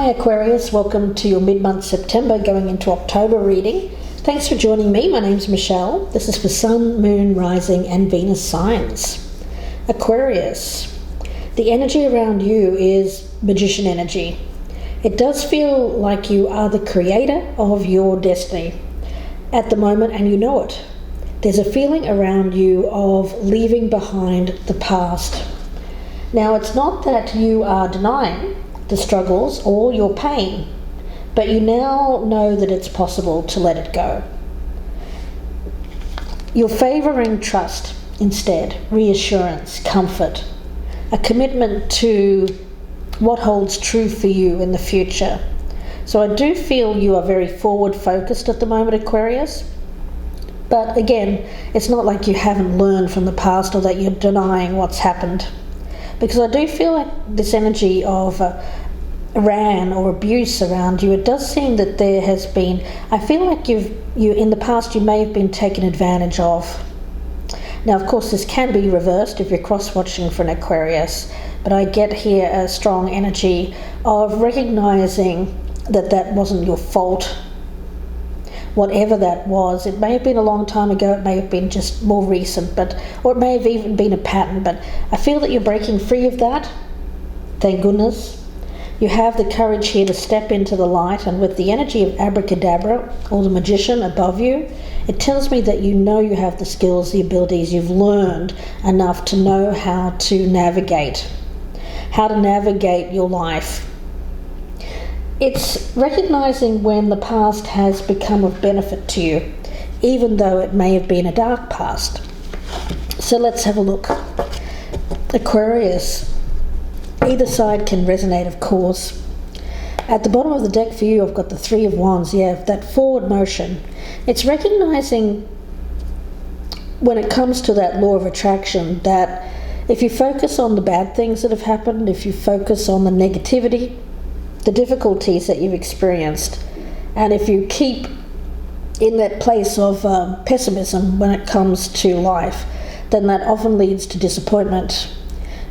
Hi Aquarius, welcome to your mid-month September going into October reading. Thanks for joining me. My name's Michelle. This is for Sun, Moon, Rising and Venus signs. Aquarius, the energy around you is magician energy. It does feel like you are the creator of your destiny at the moment and you know it. There's a feeling around you of leaving behind the past. Now it's not that you are denying the struggles or your pain, but you now know that it's possible to let it go. You're favouring trust instead, reassurance, comfort, a commitment to what holds true for you in the future. So I do feel you are very forward focused at the moment, Aquarius. But again, it's not like you haven't learned from the past or that you're denying what's happened. Because I do feel like this energy of ran or abuse around you, it does seem that there has been, I feel like you in the past you may have been taken advantage of. Now of course this can be reversed if you're cross-watching for an Aquarius, but I get here a strong energy of recognizing that that wasn't your fault. Whatever that was, it may have been a long time ago, it may have been just more recent, or it may have even been a pattern, but I feel that you're breaking free of that. Thank goodness. You have the courage here to step into the light, and with the energy of abracadabra, or the magician above you, it tells me that you know you have the skills, the abilities, you've learned enough to know how to navigate your life. It's recognizing when the past has become of benefit to you, even though it may have been a dark past. So let's have a look. Aquarius, either side can resonate, of course. At the bottom of the deck for you, I've got the Three of Wands. You have that forward motion. It's recognizing when it comes to that law of attraction that if you focus on the bad things that have happened, if you focus on the negativity, the difficulties that you've experienced, and if you keep in that place of pessimism when it comes to life, then that often leads to disappointment.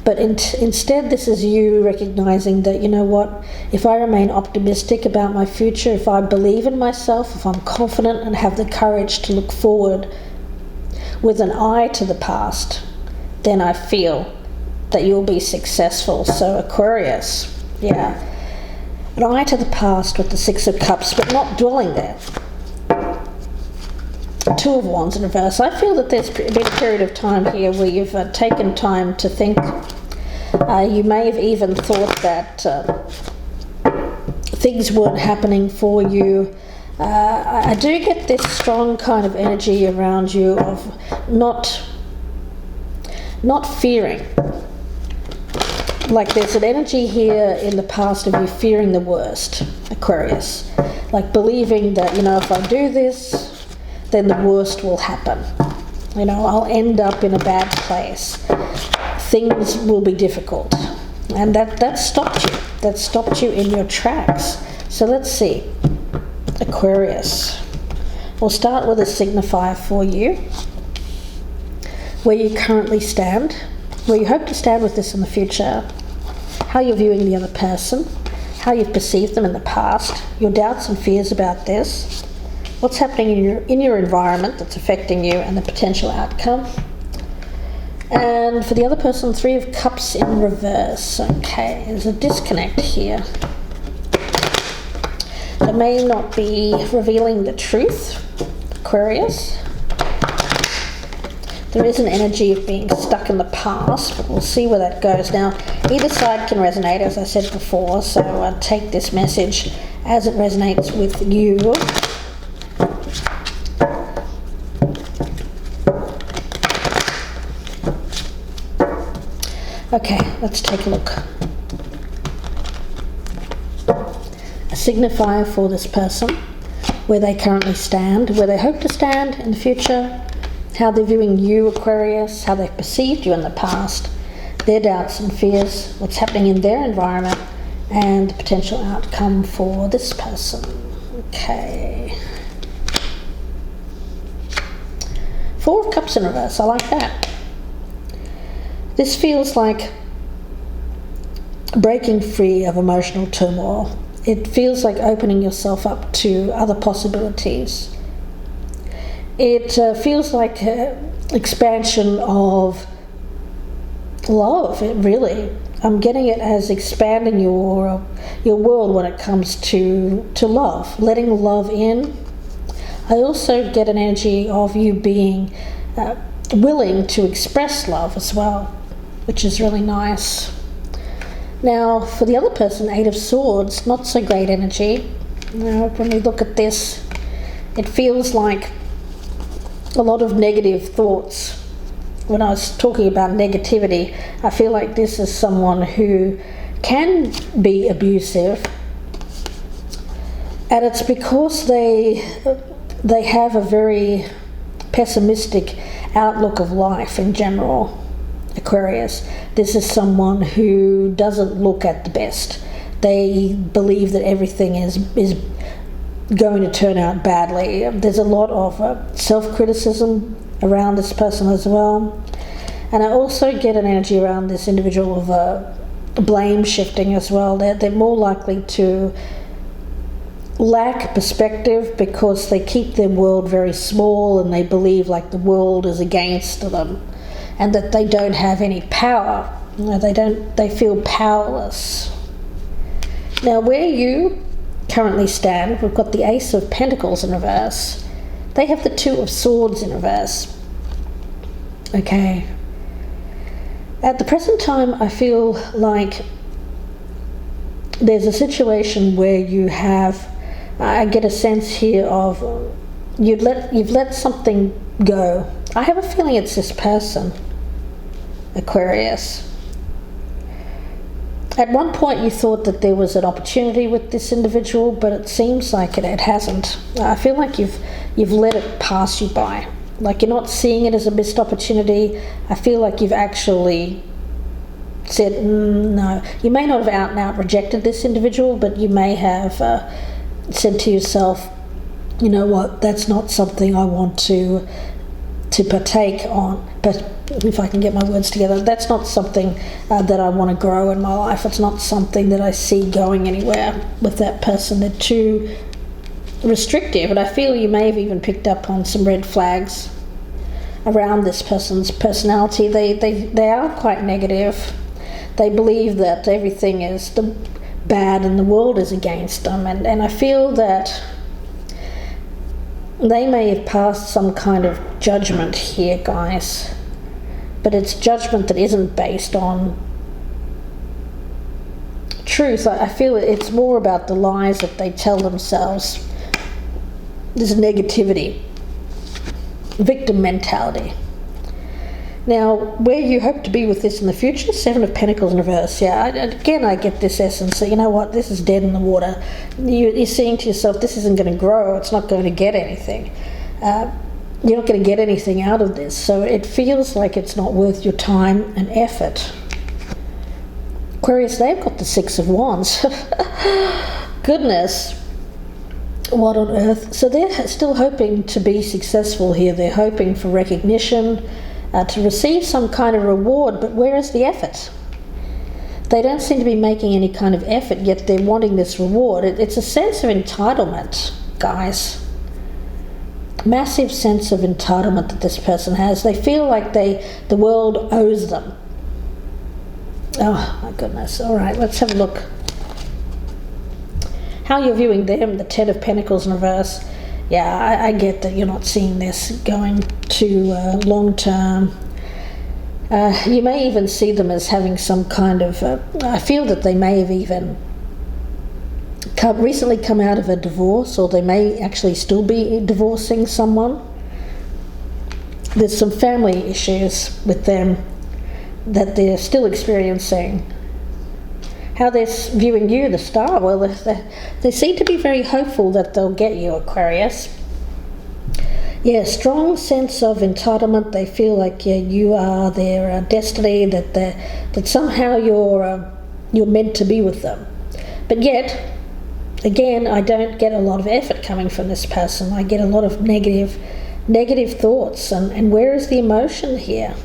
But instead this is you recognizing that, you know what, if I remain optimistic about my future, if I believe in myself, if I'm confident and have the courage to look forward with an eye to the past, then I feel that you'll be successful. So Aquarius, yeah, an eye to the past with the Six of Cups, but not dwelling there. Two of Wands in reverse. I feel that there's been a period of time here where you've taken time to think. You may have even thought that things weren't happening for you. I do get this strong kind of energy around you of not fearing. Like there's an energy here in the past of you fearing the worst, Aquarius. Like believing that, you know, if I do this, then the worst will happen. You know, I'll end up in a bad place. Things will be difficult. And that stopped you. That stopped you in your tracks. So let's see. Aquarius. We'll start with a signifier for you. Where you currently stand. Where you hope to stand with this in the future, how you're viewing the other person, how you've perceived them in the past, your doubts and fears about this, what's happening in your environment that's affecting you, and the potential outcome. And for the other person, Three of Cups in reverse. Okay, there's a disconnect here. It may not be revealing the truth, Aquarius. There is an energy of being stuck in the past, but we'll see where that goes. Now, either side can resonate, as I said before, so take this message as it resonates with you. Okay, let's take a look. A signifier for this person, where they currently stand, where they hope to stand in the future, how they're viewing you, Aquarius, how they've perceived you in the past, their doubts and fears, what's happening in their environment, and the potential outcome for this person. Okay. Four of Cups in reverse, I like that. This feels like breaking free of emotional turmoil it feels like opening yourself up to other possibilities. It feels like expansion of love, really. I'm getting it as expanding your world when it comes to love, letting love in. I also get an energy of you being willing to express love as well, which is really nice. Now, for the other person, Eight of Swords, not so great energy. Now, when we look at this, it feels like a lot of negative thoughts. When I was talking about negativity, I feel like this is someone who can be abusive, and it's because they have a very pessimistic outlook of life in general. Aquarius, this is someone who doesn't look at the best. They believe that everything is going to turn out badly. There's a lot of self-criticism around this person as well. And I also get an energy around this individual of blame shifting as well. They're more likely to lack perspective because they keep their world very small, and they believe like the world is against them and that they don't have any power. They feel powerless. Now, where you currently stand, we've got the Ace of Pentacles in reverse. They have the Two of Swords in reverse. Okay. At the present time, I feel like there's a situation where you have, I get a sense here of you've let something go. I have a feeling it's this person, Aquarius. At one point you thought that there was an opportunity with this individual, but it seems like it hasn't. I feel like you've let it pass you by. Like you're not seeing it as a missed opportunity. I feel like you've actually said no. You may not have out and out rejected this individual, but you may have said to yourself, you know what, that's not something I want to partake on. But if I can get my words together, that's not something that I want to grow in my life. It's not something that I see going anywhere with that person. They're too restrictive, and I feel you may have even picked up on some red flags around this person's personality. They are quite negative. They believe that everything is bad and the world is against them, and I feel that they may have passed some kind of judgment here, guys, but it's judgment that isn't based on truth. I feel it's more about the lies that they tell themselves. There's negativity, victim mentality. Now, where you hope to be with this in the future, Seven of Pentacles in reverse. Yeah, again, I get this essence. So you know what? This is dead in the water. You're saying to yourself, this isn't going to grow. It's not going to get anything. You're not going to get anything out of this. So it feels like it's not worth your time and effort. Aquarius, they've got the Six of Wands. Goodness. What on earth? So they're still hoping to be successful here. They're hoping for recognition, to receive some kind of reward, but where is the effort? They don't seem to be making any kind of effort, yet they're wanting this reward. It's a sense of entitlement, guys. Massive sense of entitlement that this person has. They feel like the world owes them. Oh my goodness. All right, let's have a look. How you're viewing them, the Ten of Pentacles in reverse. Yeah, I get that you're not seeing this going to long term. You may even see them as having some kind of, I feel that they may have even recently come out of a divorce, or they may actually still be divorcing someone. There's some family issues with them that they're still experiencing. How they're viewing you, the Star, well, they seem to be very hopeful that they'll get you, Aquarius. Yeah, strong sense of entitlement. They feel like you are their destiny, that somehow you're meant to be with them. But yet, again, I don't get a lot of effort coming from this person. I get a lot of negative thoughts. And where is the emotion here?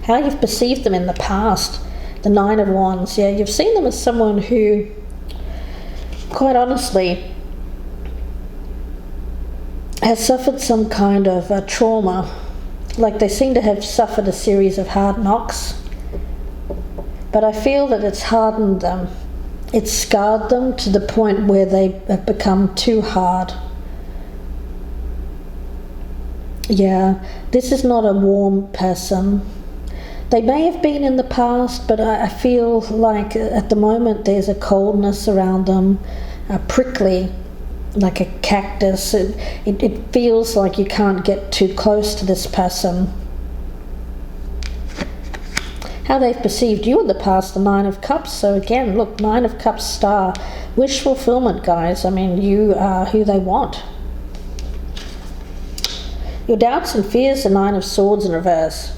How you've perceived them in the past. The Nine of Wands, yeah, you've seen them as someone who quite honestly, has suffered some kind of trauma. Like they seem to have suffered a series of hard knocks. But I feel that it's hardened them. It's scarred them to the point where they have become too hard. Yeah, this is not a warm person. They may have been in the past, but I feel like at the moment there's a coldness around them, prickly, like a cactus. It feels like you can't get too close to this person. How they've perceived you in the past, the Nine of Cups. So again, look, Nine of Cups star. Wish fulfillment, guys. I mean, you are who they want. Your doubts and fears, the Nine of Swords in reverse.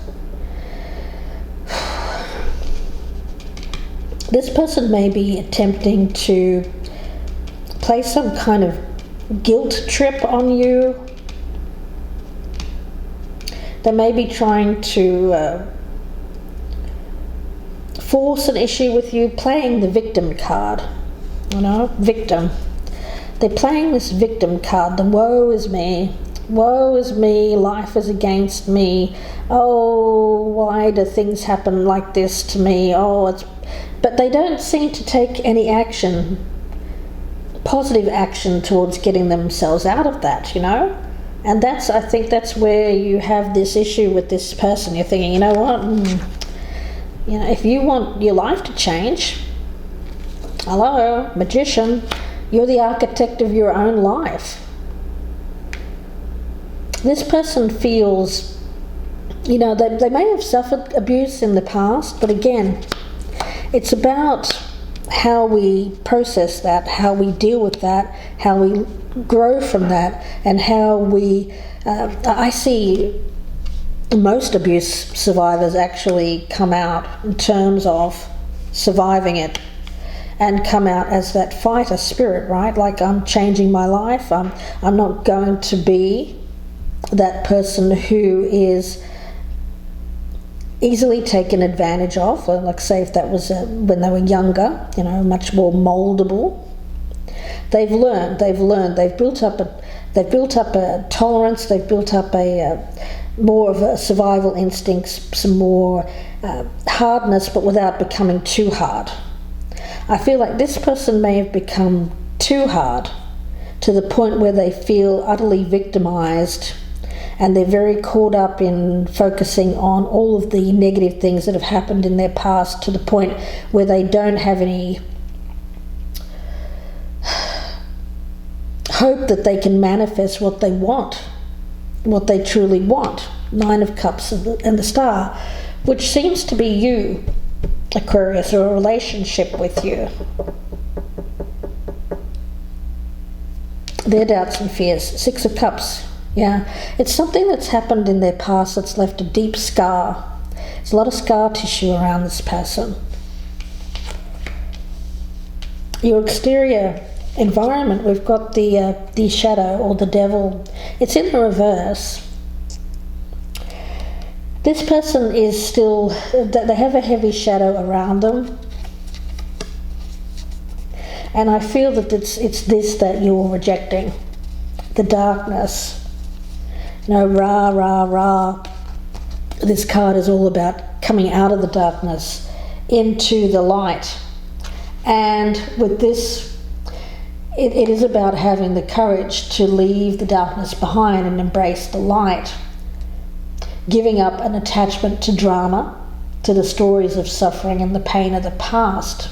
This person may be attempting to play some kind of guilt trip on you. They may be trying to force an issue with you, playing the victim card. You know, victim. They're playing this victim card, the woe is me. Woe is me, life is against me. Oh, why do things happen like this to me? But they don't seem to take any action, positive action towards getting themselves out of that, you know? And I think that's where you have this issue with this person. You're thinking, you know what? You know, if you want your life to change, hello, magician, you're the architect of your own life. This person feels, you know, they may have suffered abuse in the past, but again, it's about how we process that, how we deal with that, how we grow from that, and how we, I see most abuse survivors actually come out in terms of surviving it and come out as that fighter spirit, right? Like, I'm changing my life. I'm not going to be that person who is easily taken advantage of. Like, say if that was when they were younger, you know, much more moldable. They've learned, they've built up a tolerance, they've built up a more of a survival instincts, some more hardness, but without becoming too hard. I feel like this person may have become too hard to the point where they feel utterly victimized, and they're very caught up in focusing on all of the negative things that have happened in their past, to the point where they don't have any hope that they can manifest what they want, what they truly want. Nine of Cups and the Star, which seems to be you, Aquarius, or a relationship with you. Their doubts and fears. Six of Cups. Yeah, it's something that's happened in their past that's left a deep scar. There's a lot of scar tissue around this person. Your exterior environment, we've got the shadow, or the devil. It's in the reverse. This person is still, they have a heavy shadow around them. And I feel that it's this that you're rejecting. The darkness. You know, rah, rah, rah. This card is all about coming out of the darkness into the light. And with this, it is about having the courage to leave the darkness behind and embrace the light. Giving up an attachment to drama, to the stories of suffering and the pain of the past.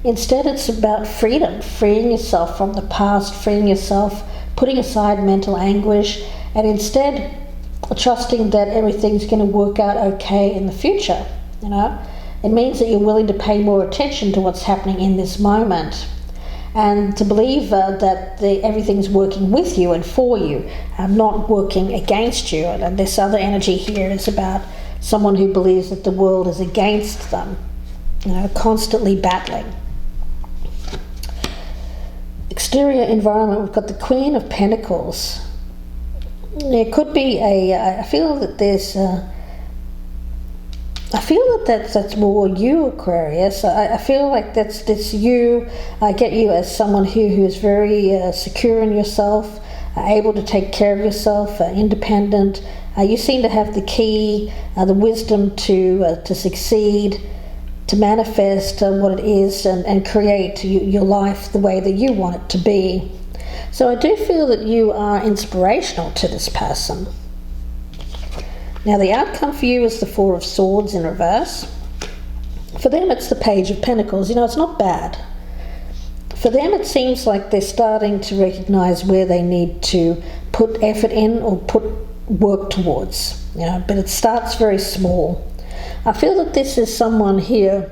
Instead, it's about freedom, freeing yourself from the past, freeing yourself, putting aside mental anguish, and instead trusting that everything's going to work out okay in the future. You know, it means that you're willing to pay more attention to what's happening in this moment, and to believe that everything's working with you and for you, not working against you. And this other energy here is about someone who believes that the world is against them, you know, constantly battling. Exterior environment, we've got the Queen of Pentacles. There could be I feel that there's I feel that that's more you, Aquarius. I feel like that's you. I get you as someone who is very secure in yourself, able to take care of yourself, independent. You seem to have the key, the wisdom to succeed, to manifest what it is and create your life the way that you want it to be. So I do feel that you are inspirational to this person. Now the outcome for you is the Four of Swords in reverse. For them it's the Page of Pentacles. It's not bad. For them it seems like they're starting to recognize where they need to put effort in or put work towards. But it starts very small. I feel that this is someone here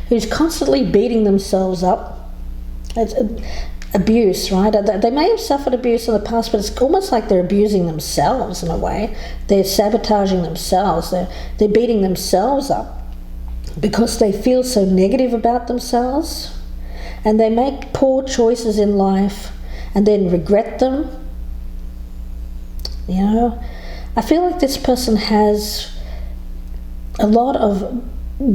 who's constantly beating themselves up. It's abuse, right? They may have suffered abuse in the past, but it's almost like they're abusing themselves in a way. They're sabotaging themselves. They're beating themselves up because they feel so negative about themselves, and they make poor choices in life and then regret them. I feel like this person has a lot of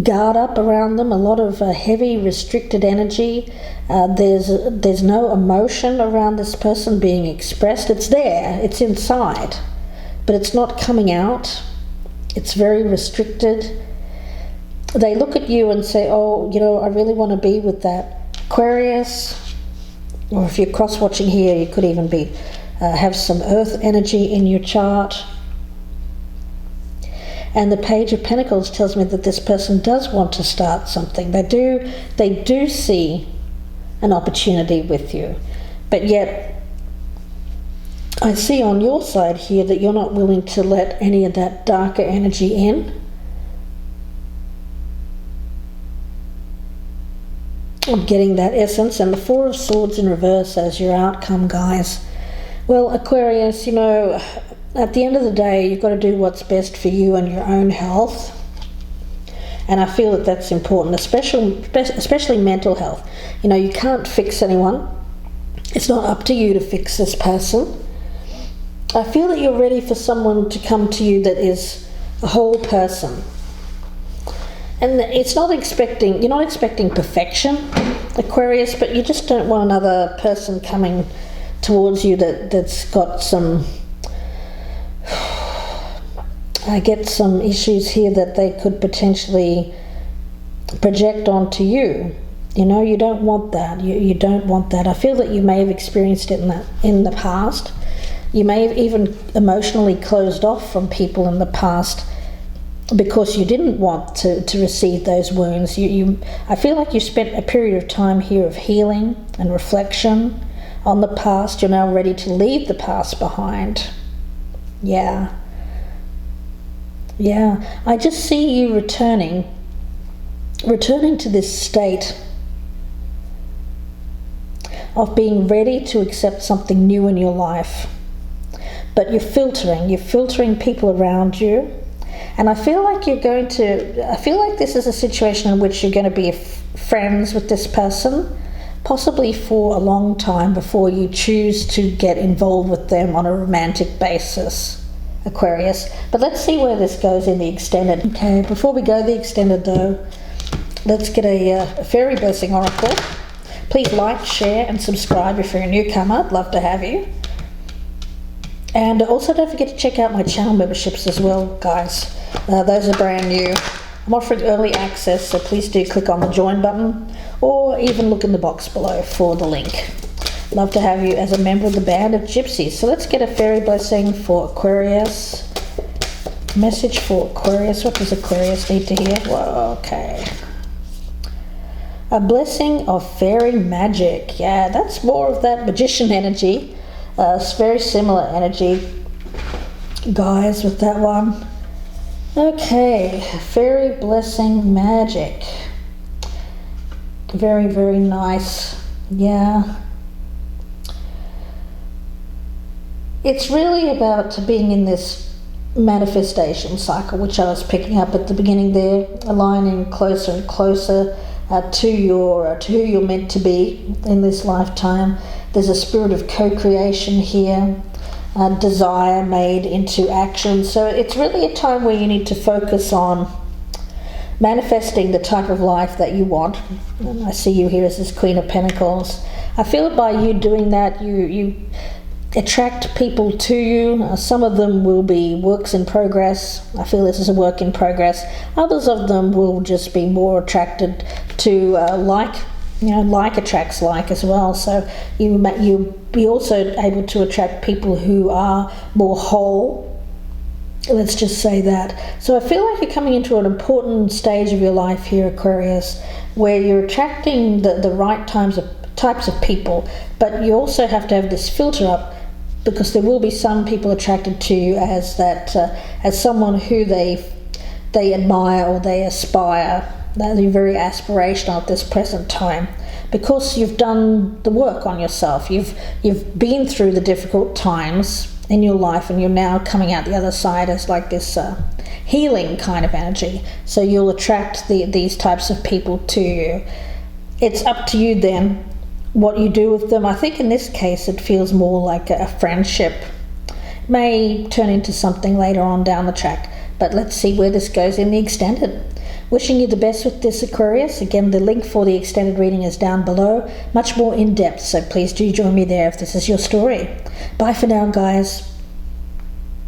guard up around them, a lot of heavy restricted energy. There's no emotion around this person being expressed. It's there, it's inside, but it's not coming out. It's very restricted. They look at you and say, I really want to be with that Aquarius. Or if you're cross-watching here, you could even be have some earth energy in your chart. And the Page of Pentacles tells me that this person does want to start something. They do see an opportunity with you, but yet I see on your side here that you're not willing to let any of that darker energy in. I'm getting that essence, and the Four of Swords in reverse as your outcome, guys. Well, Aquarius, at the end of the day, you've got to do what's best for you and your own health. And I feel that that's important, especially mental health. You can't fix anyone. It's not up to you to fix this person. I feel that you're ready for someone to come to you that is a whole person. And you're not expecting perfection, Aquarius, but you just don't want another person coming towards you that's got some... I get some issues here that they could potentially project onto you. You don't want that. You don't want that. I feel that you may have experienced it in the past. You may have even emotionally closed off from people in the past because you didn't want to receive those wounds. I feel like you spent a period of time here of healing and reflection on the past. You're now ready to leave the past behind. Yeah, I just see you returning to this state of being ready to accept something new in your life. But you're filtering people around you. And I feel like this is a situation in which you're going to be friends with this person, possibly for a long time before you choose to get involved with them on a romantic basis, Aquarius. But let's see where this goes in the extended. Okay, before we go the extended though, let's get a fairy blessing oracle. Please like, share and subscribe if you're a newcomer. I'd love to have you. And also don't forget to check out my channel memberships as well, guys. Those are brand new. I'm offering early access, so please do click on the join button or even look in the box below for the link. Love to have you as a member of the band of gypsies. So let's get a fairy blessing for Aquarius. Message for Aquarius. What does Aquarius need to hear? Whoa, okay. A blessing of fairy magic. Yeah, that's more of that magician energy. It's very similar energy, guys, with that one. Okay, fairy blessing magic. Very, very nice. Yeah. It's really about being in this manifestation cycle, which I was picking up at the beginning there, aligning closer and closer to who you're meant to be in this lifetime. There's a spirit of co-creation here. desire made into action. So it's really a time where you need to focus on manifesting the type of life that you want. And I see you here as this Queen of Pentacles. I feel by you doing that, you attract people to you. Some of them will be works in progress. I feel this is a work in progress. Others of them will just be more attracted to like attracts like as well. So you'll be also able to attract people who are more whole. Let's just say that. So I feel like you're coming into an important stage of your life here, Aquarius, where you're attracting the right types of people, but you also have to have this filter up, because there will be some people attracted to you as someone who they admire or they aspire. They're very aspirational at this present time, because you've done the work on yourself. You've been through the difficult times in your life, and you're now coming out the other side as like this healing kind of energy. So you'll attract these types of people to you. It's up to you then what you do with them. I think in this case it feels more like a friendship. It may turn into something later on down the track, but let's see where this goes in the extended. Wishing you the best with this, Aquarius. Again, the link for the extended reading is down below, much more in depth, so please do join me there if this is your story. Bye for now, guys.